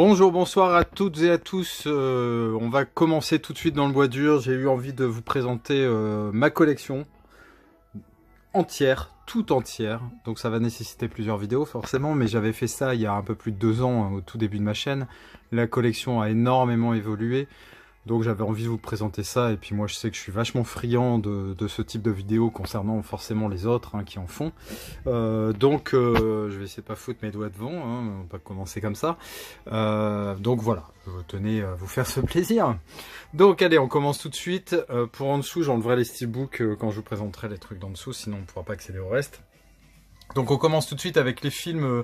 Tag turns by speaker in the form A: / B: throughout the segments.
A: Bonjour, bonsoir à toutes et à tous. On va commencer tout de suite dans le bois dur. J'ai eu envie de vous présenter ma collection entière, tout entière. Donc ça va nécessiter plusieurs vidéos forcément, mais j'avais fait ça il y a un peu plus de 2 ans, au tout début de ma chaîne. La collection a énormément évolué. Donc j'avais envie de vous présenter ça, et puis moi je sais que je suis vachement friand de ce type de vidéos concernant forcément les autres qui en font. Je vais essayer de pas foutre mes doigts devant, on va pas commencer comme ça. Donc voilà, je tenais à vous faire ce plaisir. Donc allez, on commence tout de suite. Pour en dessous, j'enlèverai les steelbooks quand je vous présenterai les trucs d'en dessous, sinon on ne pourra pas accéder au reste. Donc on commence tout de suite avec les films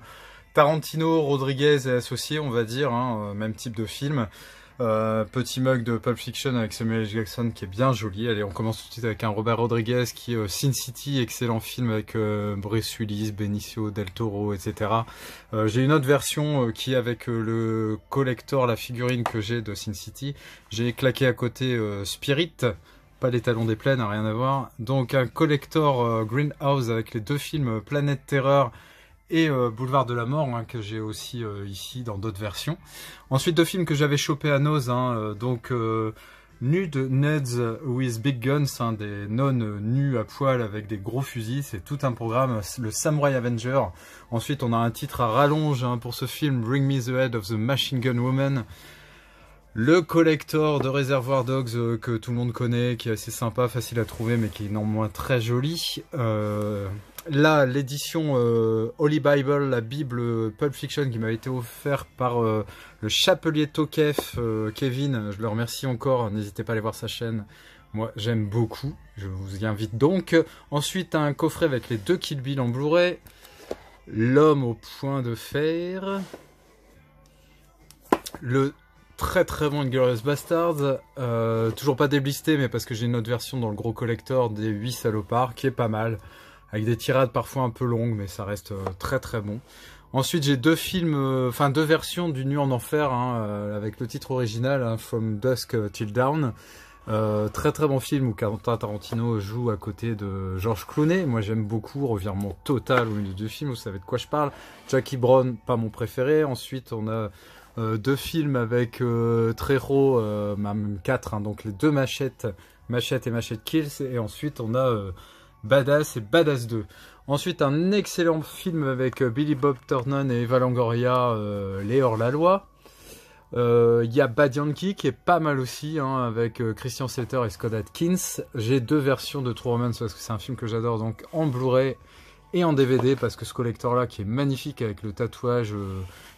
A: Tarantino, Rodriguez et associés, on va dire, même type de film. Petit mug de Pulp Fiction avec Samuel L. Jackson qui est bien joli. Allez, on commence tout de suite avec un Robert Rodriguez qui est Sin City, excellent film avec Bruce Willis, Benicio del Toro, etc. J'ai une autre version qui est avec le collector, la figurine que j'ai de Sin City. J'ai claqué à côté Spirit, pas les Talons des Plaines, rien à voir. Donc un collector Greenhouse avec les 2 films Planète Terreur et Boulevard de la Mort, que j'ai aussi ici dans d'autres versions. Ensuite, 2 films que j'avais chopé à Nose, Nude Nudes with Big Guns, des nonnes nues à poil avec des gros fusils, c'est tout un programme, le Samurai Avenger. Ensuite, on a un titre à rallonge pour ce film, Bring Me the Head of the Machine Gun Woman. Le collector de Reservoir Dogs que tout le monde connaît, qui est assez sympa, facile à trouver, mais qui est néanmoins très joli. Là, l'édition Holy Bible, la Bible Pulp Fiction qui m'a été offerte par le chapelier Tokef, Kevin, je le remercie encore, n'hésitez pas à aller voir sa chaîne, moi j'aime beaucoup, je vous y invite donc. Ensuite, un coffret avec les 2 Kill Bill en Blu-ray, L'homme au point de fer, le très très bon Inglourious Basterds, toujours pas déblisté, mais parce que j'ai une autre version dans le gros collector des 8 salopards, qui est pas mal, avec des tirades parfois un peu longues, mais ça reste très très bon. Ensuite, j'ai 2 films, 2 versions du Nu en Enfer, avec le titre original, From Dusk Till Dawn. Très très bon film où Quentin Tarantino joue à côté de George Clooney. Moi j'aime beaucoup, revirement total au milieu du film, vous savez de quoi je parle. Jackie Brown, pas mon préféré. Ensuite, on a 2 films avec Trejo, même 4, donc les 2 Machette et Machette Kills. Et ensuite, on a Badass et Badass 2. Ensuite, un excellent film avec Billy Bob Thornton et Eva Longoria, Les Hors-la-Loi. Il y a Bad Yankee qui est pas mal aussi, avec Christian Slater et Scott Adkins. J'ai 2 versions de True Romance parce que c'est un film que j'adore, donc en Blu-ray et en DVD, parce que ce collector là qui est magnifique avec le tatouage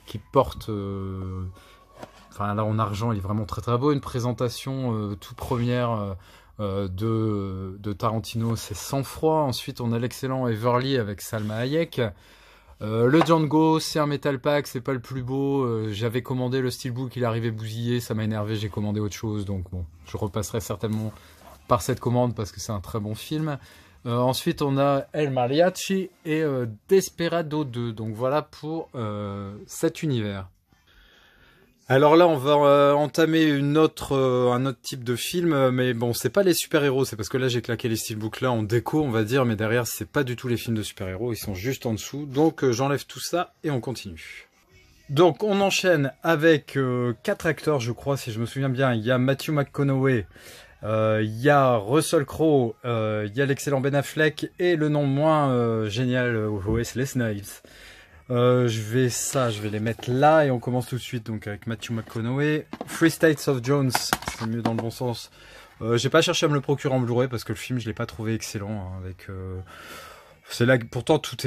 A: qui porte, là en argent, il est vraiment très très beau. Une présentation toute première de Tarantino, c'est Sang Froid. Ensuite, on a l'excellent Everly avec Salma Hayek. Le Django, c'est un Metal Pack, c'est pas le plus beau. J'avais commandé le Steelbook, il arrivait bousillé, ça m'a énervé, j'ai commandé autre chose. Donc bon, je repasserai certainement par cette commande parce que c'est un très bon film. Ensuite, on a El Mariachi et Desperado 2. Donc voilà pour cet univers. Alors là, on va entamer un autre type de film, mais bon, c'est pas les super-héros, c'est parce que là, j'ai claqué les steelbooks là en déco, on va dire, mais derrière, c'est pas du tout les films de super-héros, ils sont juste en dessous, donc j'enlève tout ça et on continue. Donc, on enchaîne avec 4 acteurs, je crois, si je me souviens bien. Il y a Matthew McConaughey, il y a Russell Crowe, il y a l'excellent Ben Affleck, et le nom moins génial, Wesley Snipes. Je vais les mettre là et on commence tout de suite donc avec Matthew McConaughey. Three States of Jones, c'est mieux dans le bon sens. J'ai pas cherché à me le procurer en Blu-ray parce que le film je l'ai pas trouvé excellent. C'est là, pourtant tout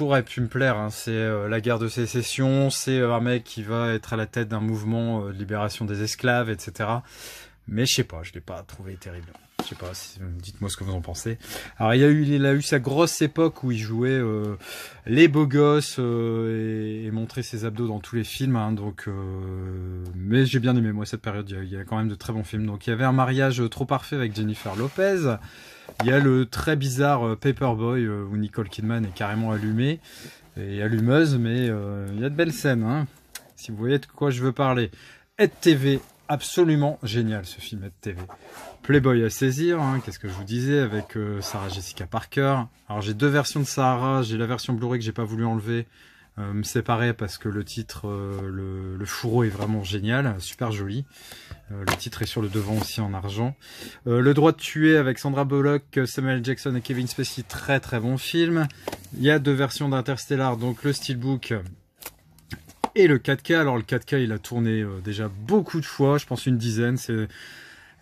A: aurait pu me plaire. C'est la guerre de sécession, c'est un mec qui va être à la tête d'un mouvement de libération des esclaves, etc. Mais je sais pas, je l'ai pas trouvé terrible. Je sais pas, dites-moi ce que vous en pensez. Alors il a eu sa grosse époque où il jouait les beaux gosses et montrait ses abdos dans tous les films. Mais j'ai bien aimé moi cette période. Il y a quand même de très bons films. Donc il y avait Un mariage trop parfait avec Jennifer Lopez. Il y a le très bizarre Paperboy où Nicole Kidman est carrément allumée et allumeuse, mais il y a de belles scènes. Si vous voyez de quoi je veux parler. Ed TV. Absolument génial ce film Ed TV. Playboy à saisir, qu'est-ce que je vous disais, avec Sarah Jessica Parker. Alors j'ai 2 versions de Sarah, j'ai la version Blu-ray que j'ai pas voulu enlever, me séparer parce que le titre, le fourreau est vraiment génial, super joli. Le titre est sur le devant aussi en argent. Le droit de tuer avec Sandra Bullock, Samuel Jackson et Kevin Spacey, très très bon film. Il y a 2 versions d'Interstellar, donc le Steelbook et le 4K. Alors le 4K il a tourné déjà beaucoup de fois, je pense une dizaine. C'est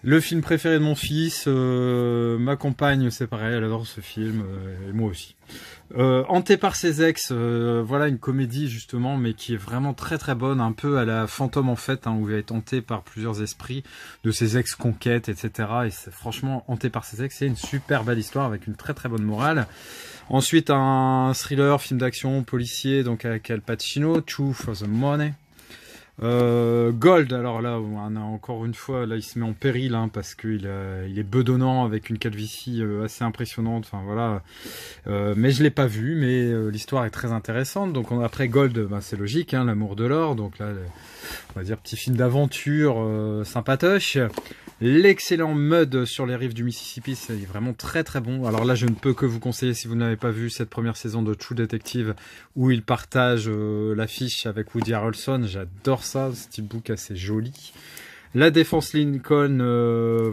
A: le film préféré de mon fils. Ma compagne c'est pareil, elle adore ce film, et moi aussi. Hanté par ses ex, voilà une comédie justement, mais qui est vraiment très très bonne, un peu à la Fantôme en fait, où il est hanté par plusieurs esprits de ses ex conquêtes, etc. Et c'est franchement Hanté par ses ex, c'est une super belle histoire avec une très très bonne morale. Ensuite un thriller, film d'action, policier, donc avec Al Pacino, Two for the Money. Gold, alors là, on a encore une fois, là il se met en péril parce qu'il il est bedonnant avec une calvitie assez impressionnante. Enfin voilà, mais je l'ai pas vu, mais l'histoire est très intéressante. Donc après Gold, c'est logique, l'amour de l'or. Donc là, on va dire petit film d'aventure sympatoche. L'excellent Mud sur les rives du Mississippi, c'est vraiment très très bon. Alors là, je ne peux que vous conseiller, si vous n'avez pas vu cette première saison de True Detective, où il partage l'affiche avec Woody Harrelson. J'adore ça, steelbook assez joli. La Défense Lincoln,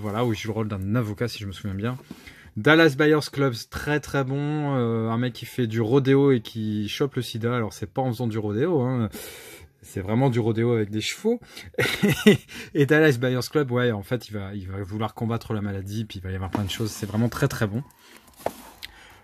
A: voilà, où il joue le rôle d'un avocat, si je me souviens bien. Dallas Buyers Club, très très bon. Un mec qui fait du rodéo et qui chope le sida. Alors c'est pas en faisant du rodéo, c'est vraiment du rodéo avec des chevaux. Et Dallas Buyers Club, ouais, en fait, il va vouloir combattre la maladie, puis il va y avoir plein de choses. C'est vraiment très très bon.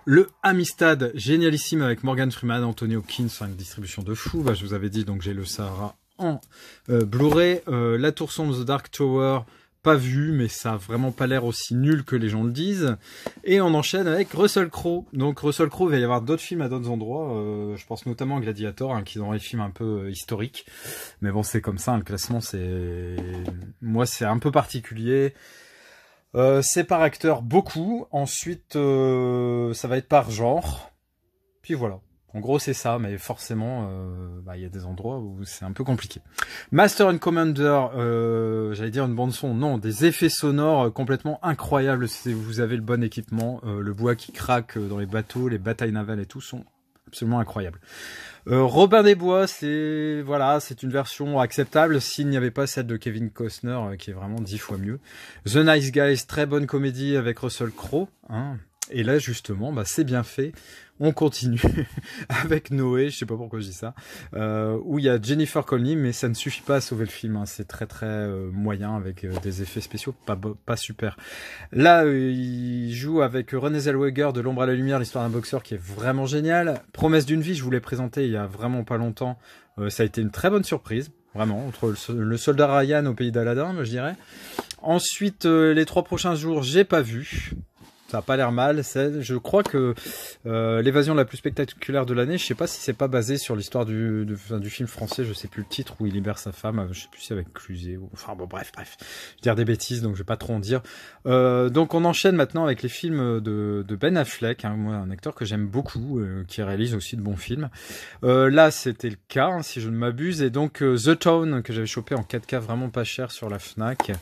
A: Le Amistad, génialissime avec Morgan Freeman, Anthony Hopkins, une distribution de fou. Je vous avais dit, donc j'ai le Sahara en Blu-ray. La Tour sombre, The Dark Tower, pas vu, mais ça a vraiment pas l'air aussi nul que les gens le disent. Et on enchaîne avec Russell Crowe. Donc Russell Crowe, il va y avoir d'autres films à d'autres endroits. Je pense notamment à Gladiator, qui sont des films un peu historiques. Mais bon, c'est comme ça, le classement, moi, c'est un peu particulier. C'est par acteur beaucoup. Ensuite, ça va être par genre. Puis voilà. En gros, c'est ça, mais forcément, y a des endroits où c'est un peu compliqué. Master and Commander, j'allais dire une bande son, non, des effets sonores complètement incroyables si vous avez le bon équipement. Le bois qui craque dans les bateaux, les batailles navales et tout sont absolument incroyables. Robin des Bois, c'est une version acceptable s'il n'y avait pas celle de Kevin Costner qui est vraiment 10 fois mieux. The Nice Guys, très bonne comédie avec Russell Crowe, Et là justement, c'est bien fait. On continue avec Noé, je sais pas pourquoi je dis ça, où il y a Jennifer Connelly, mais ça ne suffit pas à sauver le film. C'est très très moyen avec des effets spéciaux pas super. Là, il joue avec Renée Zellweger de L'ombre à la lumière, l'histoire d'un boxeur qui est vraiment génial. Promesse d'une vie, je vous l'ai présenté il y a vraiment pas longtemps. Ça a été une très bonne surprise, vraiment, entre le soldat Ryan au pays d'Aladin, je dirais. Ensuite, les 3 prochains jours, j'ai pas vu. Ça a pas l'air mal. Je crois que l'évasion la plus spectaculaire de l'année, je sais pas si c'est pas basé sur l'histoire du film français, je sais plus le titre, où il libère sa femme, je sais plus si avec Cluzet, enfin bon bref. Je vais dire des bêtises, donc je vais pas trop en dire. Donc on enchaîne maintenant avec les films de Ben Affleck, moi, un acteur que j'aime beaucoup, qui réalise aussi de bons films. Là c'était le cas, si je ne m'abuse, et donc The Town, que j'avais chopé en 4K vraiment pas cher sur la Fnac.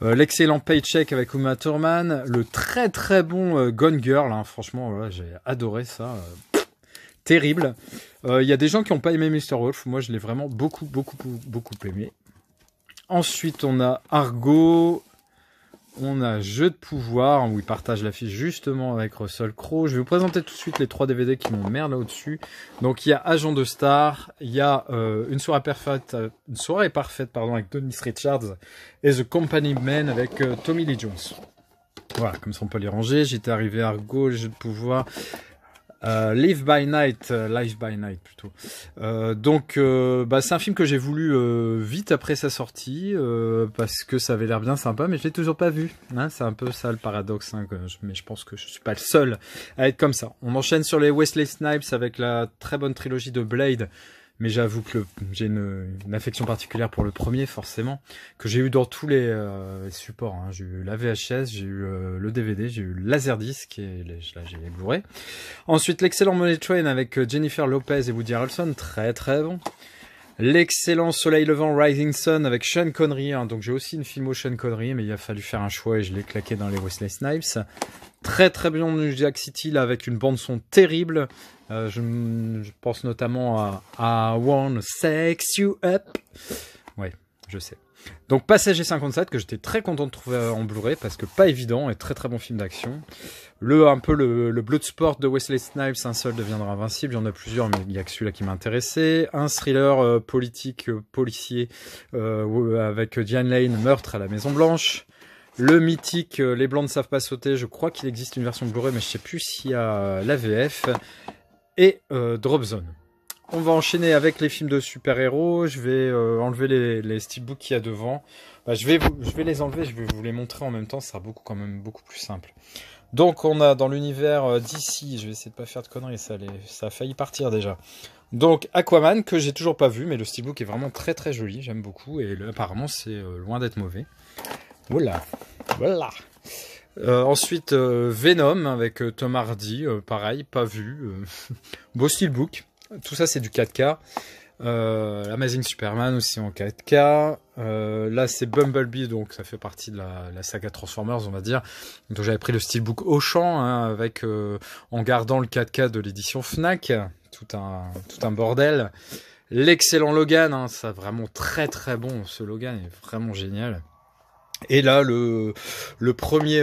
A: L'excellent Paycheck avec Uma Thurman, le très très bon Gone Girl, franchement voilà, j'ai adoré ça, terrible. Il y a des gens qui n'ont pas aimé Mr. Wolf, moi je l'ai vraiment beaucoup aimé. Ensuite on a Argo, on a Jeu de pouvoir, où il partage l'affiche justement avec Russell Crowe. Je vais vous présenter tout de suite les 3 DVD qui m'emmerdent là au-dessus. Donc il y a Agent de Star, il y a une soirée parfaite avec Dennis Richards, et The Company Man avec Tommy Lee Jones. Voilà, comme ça on peut les ranger. J'étais arrivé à Argo, Jeu de pouvoir, Live by Night plutôt. Donc c'est un film que j'ai voulu vite après sa sortie, parce que ça avait l'air bien sympa, mais je l'ai toujours pas vu. C'est un peu ça le paradoxe, mais je pense que je suis pas le seul à être comme ça. On enchaîne sur les Wesley Snipes avec la très bonne trilogie de Blade. Mais j'avoue que j'ai une affection particulière pour le premier, forcément, que j'ai eu dans tous les supports. J'ai eu la VHS, j'ai eu le DVD, j'ai eu le Laserdisc, et là j'ai les Blu-ray. Ensuite, l'excellent Money Train avec Jennifer Lopez et Woody Harrelson, très très bon. L'excellent Soleil Levant Rising Sun avec Sean Connery, donc j'ai aussi une filmo Sean Connery, mais il a fallu faire un choix et je l'ai claqué dans les Wesley Snipes. Très très bien New Jack City là, avec une bande son terrible. Je pense notamment à I Wanna Sex You Up. Ouais, je sais. Donc Passager 57 que j'étais très content de trouver en Blu-ray parce que pas évident et très très bon film d'action. Un peu le Bloodsport de Wesley Snipes, un seul deviendra invincible. Il y en a plusieurs, mais il y a que celui-là qui m'a intéressé. Un thriller politique policier avec Diane Lane, Meurtre à la Maison Blanche. Le mythique Les Blancs ne savent pas sauter. Je crois qu'il existe une version Blu-ray, mais je sais plus s'il y a la VF. Et Drop Zone. On va enchaîner avec les films de super-héros. Je vais enlever les steelbooks qu'il y a devant. Je vais les enlever, je vais vous les montrer en même temps. Ça sera quand même beaucoup plus simple. Donc on a dans l'univers d'ici, je vais essayer de pas faire de conneries, ça a failli partir déjà. Donc Aquaman que j'ai toujours pas vu, mais le steelbook est vraiment très très joli, j'aime beaucoup et apparemment c'est loin d'être mauvais. Voilà. Ensuite Venom avec Tom Hardy, pareil, pas vu. Beau steelbook. Tout ça c'est du 4K. Amazing Superman aussi en 4K. Là c'est Bumblebee, donc ça fait partie de la saga Transformers on va dire. Donc j'avais pris le steelbook Auchan hein, avec en gardant le 4K de l'édition Fnac. Tout un bordel. L'excellent Logan, hein, ça vraiment très très bon, ce Logan est vraiment génial. Et là, le premier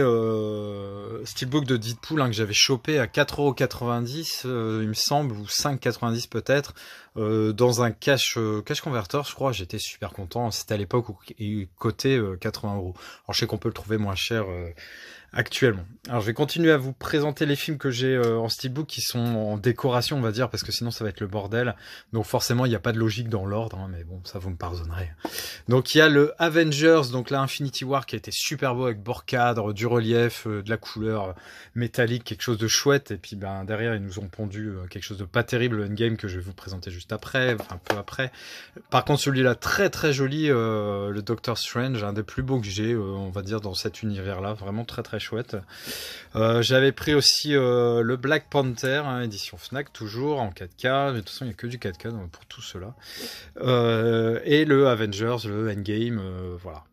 A: steelbook de Deadpool hein, que j'avais chopé à 4,90 €, il me semble, ou 5,90 € peut-être, dans un cash converter, je crois. J'étais super content. C'était à l'époque où il cotait 80 €. Alors je sais qu'on peut le trouver moins cher actuellement. Alors je vais continuer à vous présenter les films que j'ai en steelbook qui sont en décoration on va dire parce que sinon ça va être le bordel. Donc forcément il n'y a pas de logique dans l'ordre hein, mais bon ça vous me pardonnerez. Donc il y a le Avengers, donc là Infinity War qui a été super beau avec bord cadre, du relief, de la couleur métallique, quelque chose de chouette et puis ben derrière ils nous ont pondu quelque chose de pas terrible, le Endgame que je vais vous présenter juste après, enfin un peu après. Par contre celui-là très très joli, le Doctor Strange, un des plus beaux que j'ai on va dire dans cet univers là, vraiment très très chouette. J'avais pris aussi le Black Panther, hein, édition Fnac, toujours en 4K. De toute façon, il n'y a que du 4K pour tout cela. Et le Avengers, le Endgame, voilà.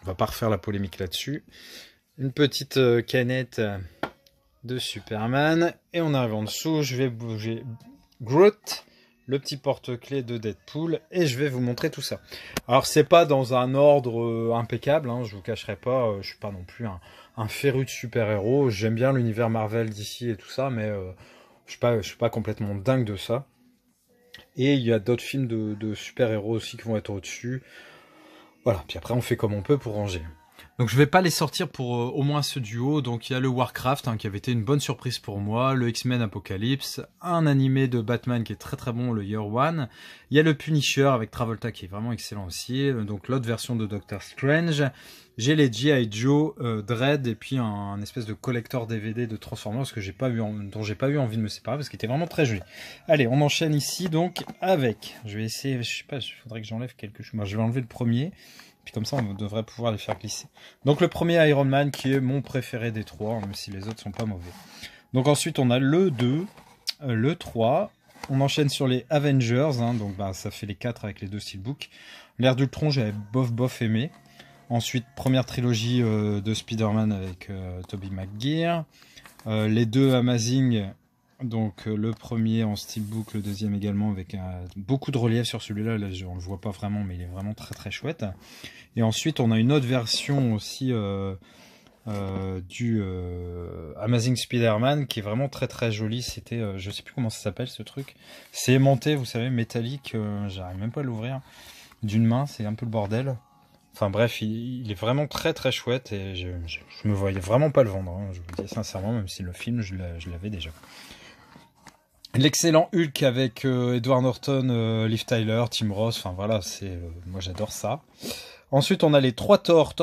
A: On va pas refaire la polémique là-dessus. Une petite canette de Superman. Et on arrive en dessous, je vais bouger Groot, le petit porte-clés de Deadpool, et je vais vous montrer tout ça. Alors c'est pas dans un ordre impeccable, hein, je vous cacherai pas, je suis pas non plus un féru de super-héros, j'aime bien l'univers Marvel d'ici et tout ça, mais je suis pas complètement dingue de ça. Et il y a d'autres films de super-héros aussi qui vont être au-dessus. Voilà, puis après on fait comme on peut pour ranger. Donc je vais pas les sortir pour au moins ce duo. Donc il y a le Warcraft hein, qui avait été une bonne surprise pour moi, le X-Men Apocalypse, un animé de Batman qui est très très bon, le Year One. Il y a le Punisher avec Travolta qui est vraiment excellent aussi. Donc l'autre version de Doctor Strange. J'ai les G.I. Joe, Dredd et puis un espèce de collector DVD de Transformers que dont j'ai pas eu envie de me séparer parce qu'il était vraiment très joli. Allez, on enchaîne ici donc avec. Je vais essayer, je sais pas, il faudrait que j'enlève quelque chose. Moi, je vais enlever le premier. Puis comme ça, on devrait pouvoir les faire glisser. Donc le premier Iron Man qui est mon préféré des trois, même si les autres sont pas mauvais. Donc ensuite, on a le 2, le 3. On enchaîne sur les Avengers. Hein, donc bah, ça fait les 4 avec les deux steelbooks. L'ère d'Ultron, j'avais bof aimé. Ensuite, première trilogie de Spider-Man avec Tobey Maguire. Les deux Amazing. Donc le premier en steelbook, le deuxième également avec beaucoup de relief sur celui-là. Là, on le voit pas vraiment, mais il est vraiment très très chouette. Et ensuite, on a une autre version aussi du Amazing Spider-Man qui est vraiment très très jolie. C'était, je sais plus comment ça s'appelle ce truc. C'est aimanté, vous savez, métallique. J'arrive même pas à l'ouvrir d'une main, c'est un peu le bordel. Enfin bref, il est vraiment très très chouette et je me voyais vraiment pas le vendre. Hein, je vous dis sincèrement, même si le film je l'avais déjà. L'excellent Hulk avec Edward Norton, Liv Tyler, Tim Roth, enfin voilà, moi j'adore ça. Ensuite on a les 3 Thor,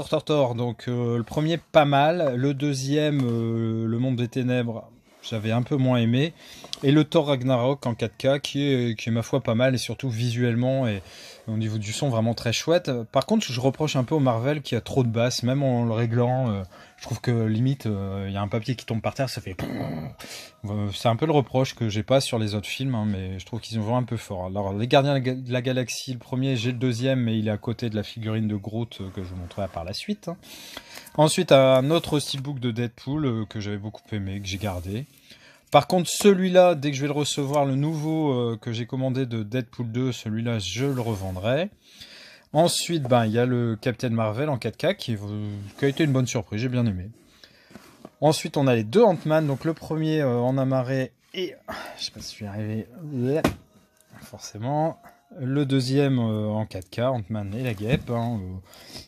A: donc le premier pas mal, le deuxième, Le Monde des Ténèbres, j'avais un peu moins aimé, et le Thor Ragnarok en 4K qui est ma foi pas mal, et surtout visuellement, et Au niveau du son, vraiment très chouette. Par contre, je reproche un peu au Marvel qui a trop de basses, même en le réglant. Je trouve que limite, il y a un papier qui tombe par terre, ça fait... C'est un peu le reproche que j'ai pas sur les autres films, hein, mais je trouve qu'ils vont un peu fort. Alors, Les Gardiens de la Galaxie, le premier, j'ai le deuxième, mais il est à côté de la figurine de Groot que je vous montrerai par la suite. Ensuite, un autre steelbook de Deadpool que j'avais beaucoup aimé, que j'ai gardé. Par contre, celui-là, dès que je vais le recevoir, le nouveau que j'ai commandé de Deadpool 2, celui-là, je le revendrai. Ensuite, il y a le Captain Marvel en 4K qui a été une bonne surprise, j'ai bien aimé. Ensuite, on a les deux Ant-Man, donc le premier en amarré et... Je sais pas si je vais y arriver... Forcément... Le deuxième en 4K, Ant-Man et la guêpe. Hein,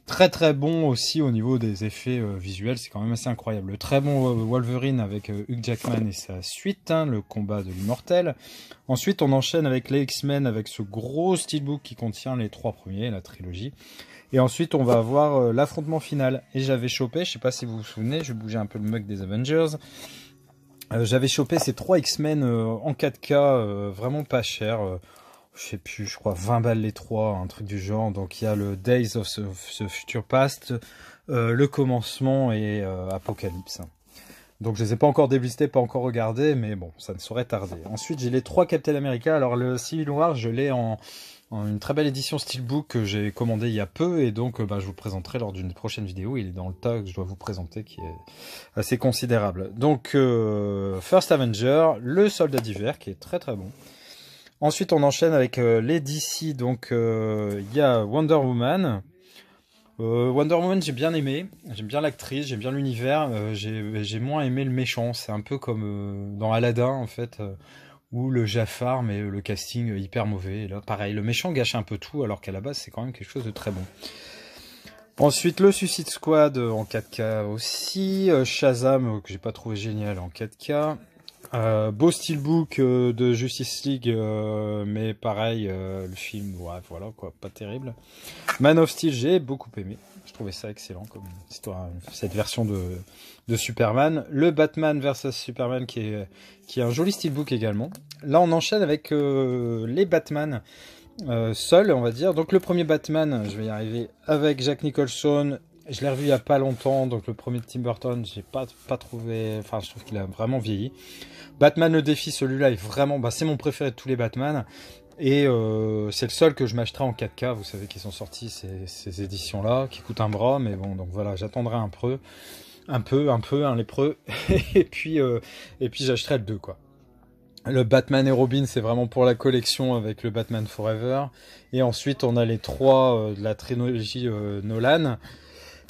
A: très très bon aussi au niveau des effets visuels, c'est quand même assez incroyable. Le très bon Wolverine avec Hugh Jackman et sa suite, hein, le combat de l'immortel. Ensuite on enchaîne avec les X-Men avec ce gros steelbook qui contient les 3 premiers, la trilogie. Et ensuite on va avoir l'affrontement final. Et j'avais chopé, je sais pas si vous vous souvenez, je vais bouger un peu le mug des Avengers. J'avais chopé ces 3 X-Men en 4K, vraiment pas cher. Je sais plus, je crois 20 balles les 3, un truc du genre. Donc il y a le Days of the Future Past, le commencement et Apocalypse. Donc je les ai pas encore déblistés, pas encore regardés, mais bon, ça ne saurait tarder. Ensuite j'ai les 3 Captain America. Alors le Civil War, je l'ai en une très belle édition Steelbook que j'ai commandé il y a peu, et donc je vous le présenterai lors d'une prochaine vidéo. Il est dans le tas que je dois vous présenter qui est assez considérable. Donc First Avenger, le Soldat d'hiver qui est très très bon. Ensuite, on enchaîne avec les DC. Donc, il y a Wonder Woman. Wonder Woman, j'ai bien aimé. J'aime bien l'actrice, j'aime bien l'univers. J'ai moins aimé le méchant. C'est un peu comme dans Aladdin, en fait, où le Jafar, mais le casting hyper mauvais. Et là, pareil, le méchant gâche un peu tout, alors qu'à la base, c'est quand même quelque chose de très bon. Ensuite, le Suicide Squad en 4K aussi. Shazam, que j'ai pas trouvé génial en 4K. Beau steelbook de Justice League, mais pareil, le film, ouais, voilà quoi, pas terrible. Man of Steel, j'ai beaucoup aimé. Je trouvais ça excellent comme histoire, cette version de Superman. Le Batman vs Superman qui est un joli steelbook également. Là, on enchaîne avec les Batman seuls, on va dire. Donc le premier Batman, je vais y arriver, avec Jack Nicholson. Je l'ai revu il y a pas longtemps, donc le premier de Tim Burton, j'ai pas trouvé, enfin je trouve qu'il a vraiment vieilli. Batman le défi, celui-là est vraiment, c'est mon préféré de tous les Batman, et c'est le seul que je m'achèterai en 4K. Vous savez qu'ils sont sortis ces éditions-là, qui coûtent un bras, mais bon, donc voilà, j'attendrai un peu, un lépreux, et puis j'achèterai le 2 quoi. Le Batman et Robin, c'est vraiment pour la collection avec le Batman Forever, et ensuite on a les 3 de la trilogie Nolan,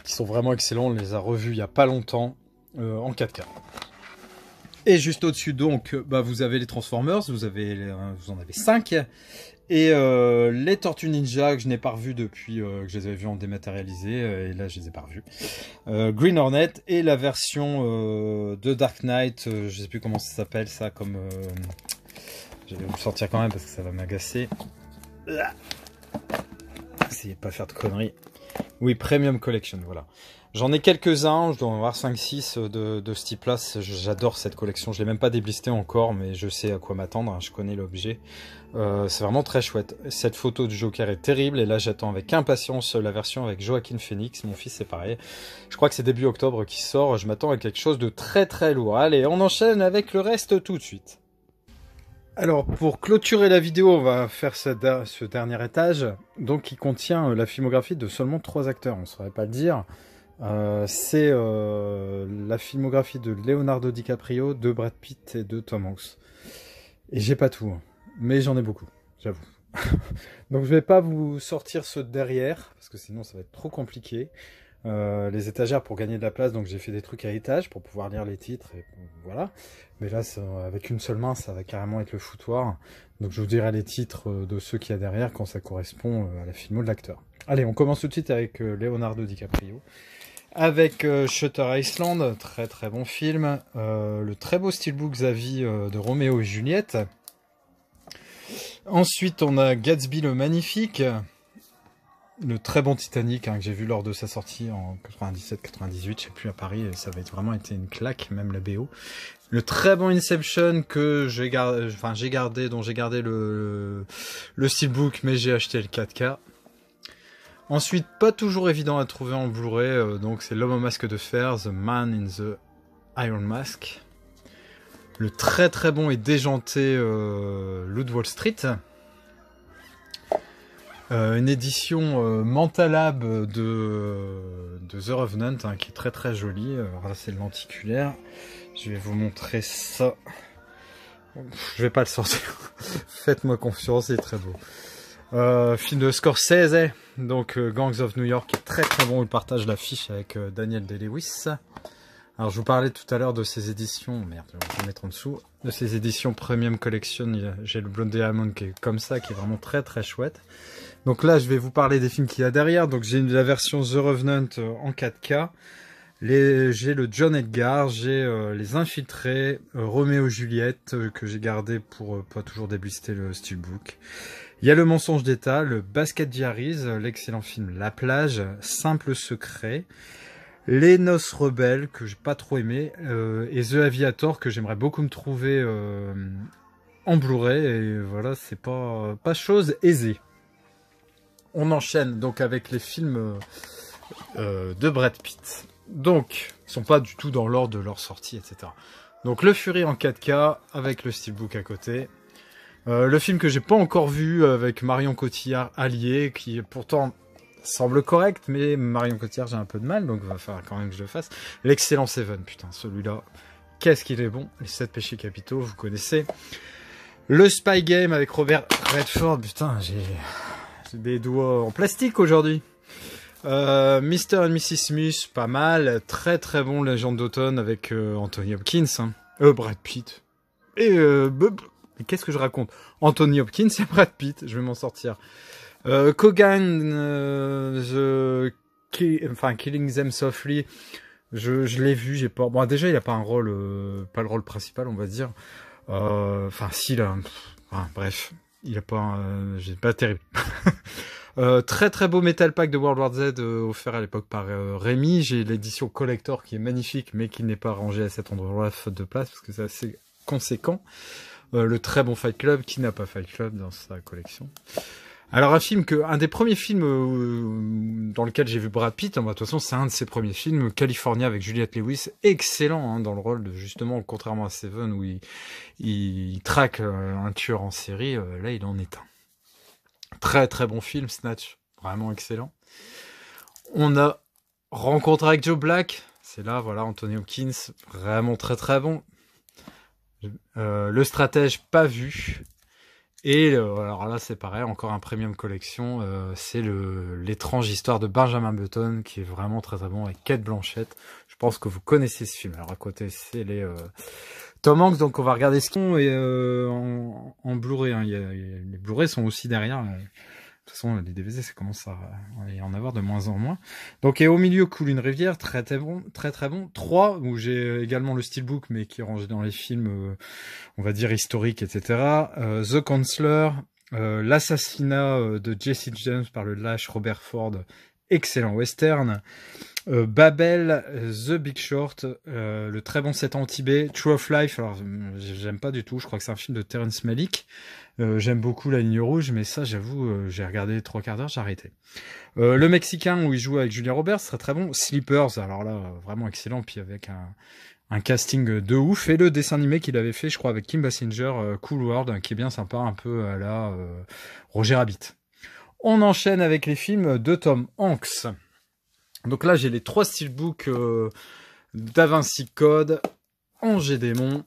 A: qui sont vraiment excellents. On les a revus il n'y a pas longtemps en 4K. Et juste au-dessus, donc, vous avez les Transformers, vous en avez 5. Et les Tortues Ninja, que je n'ai pas revus depuis que je les avais vus en dématérialisé. Et là, je les ai pas revus. Green Hornet et la version de Dark Knight. Je sais plus comment ça s'appelle, ça, comme... je vais vous le sortir quand même parce que ça va m'agacer. Essayez de pas faire de conneries. Oui, Premium Collection, voilà. J'en ai quelques-uns, je dois en avoir 5-6 de ce type-là. J'adore cette collection, je l'ai même pas déblisté encore, mais je sais à quoi m'attendre, hein, je connais l'objet. C'est vraiment très chouette. Cette photo du Joker est terrible, et là j'attends avec impatience la version avec Joaquin Phoenix. Mon fils c'est pareil. Je crois que c'est début octobre qui sort, je m'attends à quelque chose de très très lourd. Allez, on enchaîne avec le reste tout de suite. Alors, pour clôturer la vidéo, on va faire ce dernier étage, donc qui contient la filmographie de seulement 3 acteurs, on ne saurait pas le dire. C'est la filmographie de Leonardo DiCaprio, de Brad Pitt et de Tom Hanks. Et j'ai pas tout, hein, mais j'en ai beaucoup, j'avoue. Donc je vais pas vous sortir ceux de derrière, parce que sinon ça va être trop compliqué. Les étagères pour gagner de la place, donc j'ai fait des trucs à étage pour pouvoir lire les titres, et voilà. Mais là, avec une seule main, ça va carrément être le foutoir. Donc je vous dirai les titres de ceux qu'il y a derrière quand ça correspond à la filmo de l'acteur. Allez, on commence tout de suite avec Leonardo DiCaprio. Avec Shutter Island, très très bon film. Le très beau steelbook Xavi de Roméo et Juliette. Ensuite, on a Gatsby le Magnifique. le très bon Titanic hein, que j'ai vu lors de sa sortie en 97-98, je sais plus à Paris, et ça avait vraiment été une claque, même la BO. Le très bon Inception que j'ai gardé, dont j'ai gardé le steelbook, mais j'ai acheté le 4K. Ensuite, pas toujours évident à trouver en Blu-ray, donc c'est L'homme au masque de fer, The Man in the Iron Mask. Le très très bon et déjanté Loup de Wall Street. Une édition Mentalab de The Revenant hein, qui est très très jolie. Alors là c'est le lenticulaire. Je vais vous montrer ça. Je vais pas le sortir. Faites-moi confiance, c'est très beau. Film de Scorsese, donc Gangs of New York, qui est très très bon. Il partage l'affiche avec Daniel Day-Lewis. Alors je vous parlais tout à l'heure de ces éditions, merde, je vais le mettre en dessous, de ces éditions Premium Collection. J'ai le Blood Diamond qui est comme ça, qui est vraiment très très chouette. Donc là je vais vous parler des films qu'il y a derrière. Donc j'ai la version The Revenant en 4K. J'ai le John Edgar, j'ai Les Infiltrés, Roméo Juliette que j'ai gardé pour pas toujours déblister le steelbook. Il y a Le Mensonge d'État, le Basket Diaries, l'excellent film La Plage, Simple Secret, Les Noces Rebelles que j'ai pas trop aimé et The Aviator que j'aimerais beaucoup me trouver en Blu-ray et voilà c'est pas chose aisée. On enchaîne donc avec les films de Brad Pitt. Donc, ils sont pas du tout dans l'ordre de leur sortie, etc. Donc, Le Fury en 4K avec le steelbook à côté. Le film que j'ai pas encore vu avec Marion Cotillard allié, qui pourtant semble correct, mais Marion Cotillard j'ai un peu de mal, donc il va falloir quand même que je le fasse. L'excellent Seven, putain, celui-là, qu'est-ce qu'il est bon. Les 7 péchés capitaux, vous connaissez. Le Spy Game avec Robert Redford, putain, j'ai des doigts en plastique aujourd'hui. Mr. and Mrs. Smith, pas mal. Très très bon Légende d'automne avec Anthony Hopkins. Hein. Brad Pitt. Et qu'est-ce que je raconte? Anthony Hopkins et Brad Pitt, je vais m'en sortir. Kogan, Killing Them Softly, je l'ai vu, j'ai pas... Bon, déjà, il a pas un rôle, pas le rôle principal, on va dire. Enfin, si, là... bref, il a pas... j'ai pas terrible. Très très beau Metal Pack de World War Z offert à l'époque par Rémi. J'ai l'édition collector qui est magnifique mais qui n'est pas rangée à cet endroit-là faute de place parce que c'est assez conséquent. Le très bon Fight Club, qui n'a pas Fight Club dans sa collection. Alors un des premiers films dans lequel j'ai vu Brad Pitt, de toute façon c'est un de ses premiers films, California avec Juliette Lewis, excellent hein, dans le rôle de justement, contrairement à Seven où il traque un tueur en série, là il en est un. Très très bon film, Snatch, vraiment excellent. On a Rencontre avec Joe Black, c'est là, voilà, Anthony Hopkins, vraiment très très bon. Le Stratège, pas vu. Et alors là c'est pareil, encore un premium collection, c'est l'étrange histoire de Benjamin Button qui est vraiment très très bon avec Cate Blanchett. Je pense que vous connaissez ce film. Alors à côté c'est les Tom Hanks, donc on va regarder ce qu'on et en Blu-ray. Hein. Les Blu-ray sont aussi derrière. De toute façon, les DVD, ça commence à y en avoir de moins en moins. Donc, et au milieu coule une rivière, très très bon, très très bon. 3, où j'ai également le steelbook, mais qui est rangé dans les films, on va dire historiques, etc. The Counselor, l'assassinat de Jesse James par le lâche Robert Ford, excellent western. Babel, The Big Short, le très bon 7 ans au Tibet, True of Life, alors j'aime pas du tout, je crois que c'est un film de Terrence Malick, j'aime beaucoup La Ligne Rouge, mais ça j'avoue, j'ai regardé 3 quarts d'heure, j'ai arrêté. Le Mexicain où il joue avec Julia Roberts, serait très bon, Sleepers, alors là vraiment excellent, puis avec un casting de ouf, et le dessin animé qu'il avait fait, je crois, avec Kim Basinger, Cool World, qui est bien sympa, un peu à la Roger Rabbit. On enchaîne avec les films de Tom Hanks. Donc là, j'ai les 3 steelbooks Da Vinci Code, Angers Démon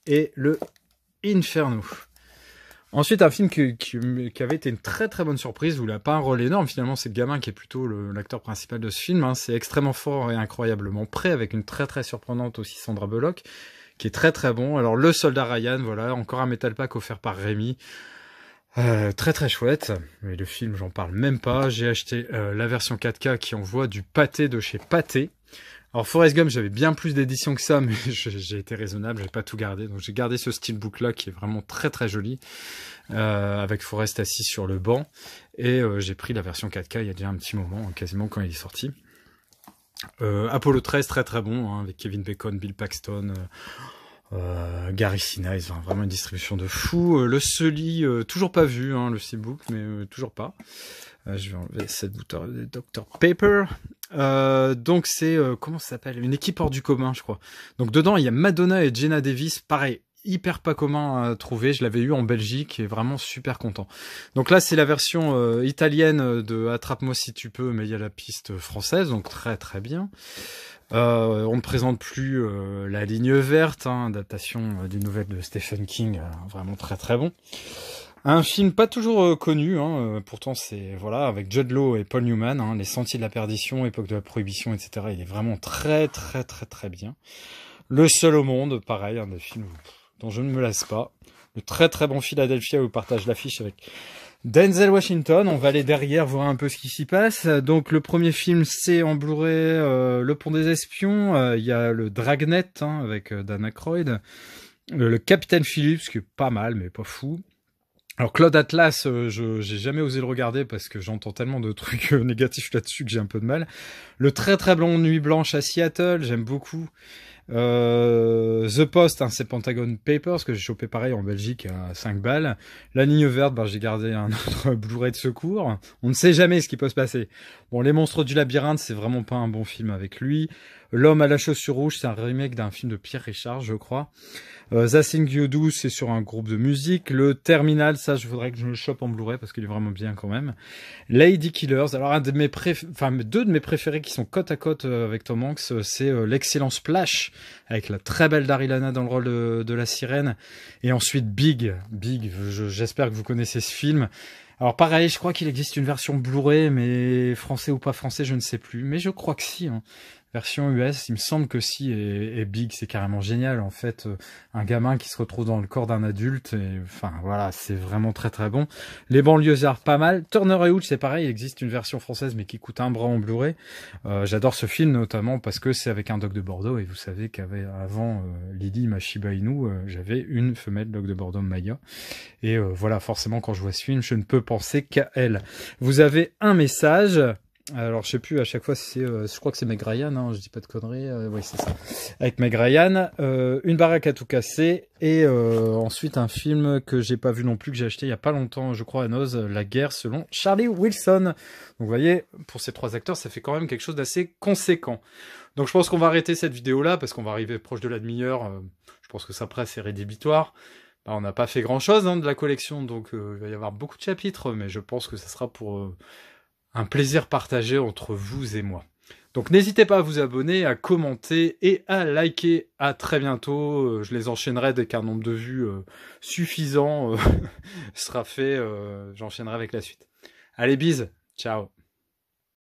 A: et le Inferno. Ensuite, un film qui avait été une très très bonne surprise, où il n'a pas un rôle énorme, finalement c'est le gamin qui est plutôt l'acteur principal de ce film. Hein. C'est Extrêmement fort et incroyablement prêt, avec une très très surprenante aussi Sandra Bullock, qui est très très bon. Alors Le Soldat Ryan, voilà, encore un Metal Pack offert par Rémi. Très très chouette, mais le film j'en parle même pas. J'ai acheté la version 4K qui envoie du pâté de chez Pathé, Alors Forrest Gump, j'avais bien plus d'éditions que ça, mais j'ai été raisonnable, j'ai pas tout gardé. Donc j'ai gardé ce steelbook là qui est vraiment très très joli, avec Forrest assis sur le banc. Et j'ai pris la version 4K il y a déjà un petit moment, quasiment quand il est sorti. Apollo 13, très très bon, hein, avec Kevin Bacon, Bill Paxton, Gary Sinise, vraiment une distribution de fou. Le Sully, toujours pas vu, hein, le steelbook, mais toujours pas. Je vais enlever cette bouteille de Dr Pepper. Donc c'est, comment ça s'appelle? Une équipe hors du commun, je crois. Donc dedans, il y a Madonna et Jenna Davis. Pareil, hyper pas commun à trouver. Je l'avais eu en Belgique et vraiment super content. Donc là, c'est la version italienne de Attrape-moi si tu peux, mais il y a la piste française, donc très très bien. On ne présente plus La Ligne Verte, hein, adaptation des nouvelles de Stephen King, vraiment très très bon. Un film pas toujours connu, hein, pourtant c'est voilà, avec Jude Law et Paul Newman, hein, Les Sentiers de la Perdition, époque de la Prohibition, etc. Il est vraiment très très très très bien. Le Seul au monde, pareil, un des films dont je ne me lasse pas. Le très très bon Philadelphia où il partage l'affiche avec Denzel Washington. On va aller derrière voir un peu ce qui s'y passe. Donc le premier film c'est en Blu-ray, Le Pont des Espions. Il y a le Dragnet, hein, avec Dan Aykroyd. Le Capitaine Phillips qui est pas mal mais pas fou. Alors Claude Atlas, j'ai jamais osé le regarder parce que j'entends tellement de trucs négatifs là-dessus que j'ai un peu de mal. Le très très bon Nuit Blanche à Seattle, j'aime beaucoup. The Post, hein, c'est Pentagon Papers que j'ai chopé pareil en Belgique à 5 balles. La Ligne Verte, j'ai gardé un autre Blu-ray de secours. On ne sait jamais ce qui peut se passer. Bon, Les Monstres du Labyrinthe, c'est vraiment pas un bon film avec lui. L'Homme à la chaussure rouge, c'est un remake d'un film de Pierre Richard, je crois. The Thing You Do, c'est sur un groupe de musique. Le Terminal, ça, je voudrais que je le chope en Blu-ray parce qu'il est vraiment bien quand même. Lady Killers, alors un de mes deux de mes préférés qui sont côte à côte avec Tom Hanks, c'est l'excellent Splash avec la très belle Daryl Hannah dans le rôle de la sirène. Et ensuite Big, j'espère que vous connaissez ce film. Alors pareil, je crois qu'il existe une version Blu-ray, mais français ou pas français, je ne sais plus. Mais je crois que si, hein. Version US, il me semble que si, et Big, c'est carrément génial, en fait, un gamin qui se retrouve dans le corps d'un adulte, et enfin, voilà, c'est vraiment très très bon. Les Banlieusards, pas mal. Turner et Hooch, c'est pareil, il existe une version française, mais qui coûte un bras en Blu-ray. J'adore ce film, notamment parce que c'est avec un dog de Bordeaux, et vous savez qu'avant Lily, ma Shiba Inu, j'avais une femelle dog de Bordeaux Maya, et voilà, forcément, quand je vois ce film, je ne peux penser qu'à elle. Vous avez un message... Alors je sais plus à chaque fois si c'est, je crois que c'est Meg Ryan, hein, je dis pas de conneries, oui c'est ça, avec Meg Ryan, une baraque à tout casser, et ensuite un film que j'ai pas vu non plus, que j'ai acheté il y a pas longtemps, je crois à Noz, La guerre selon Charlie Wilson. Donc vous voyez, pour ces trois acteurs, ça fait quand même quelque chose d'assez conséquent. Donc je pense qu'on va arrêter cette vidéo là, parce qu'on va arriver proche de la demi-heure, je pense que ça après c'est rédhibitoire. On n'a pas fait grand chose de la collection, donc il va y avoir beaucoup de chapitres, mais je pense que ça sera pour... un plaisir partagé entre vous et moi. Donc n'hésitez pas à vous abonner, à commenter et à liker. À très bientôt. Je les enchaînerai dès qu'un nombre de vues suffisant sera fait. J'enchaînerai avec la suite. Allez, bise. Ciao.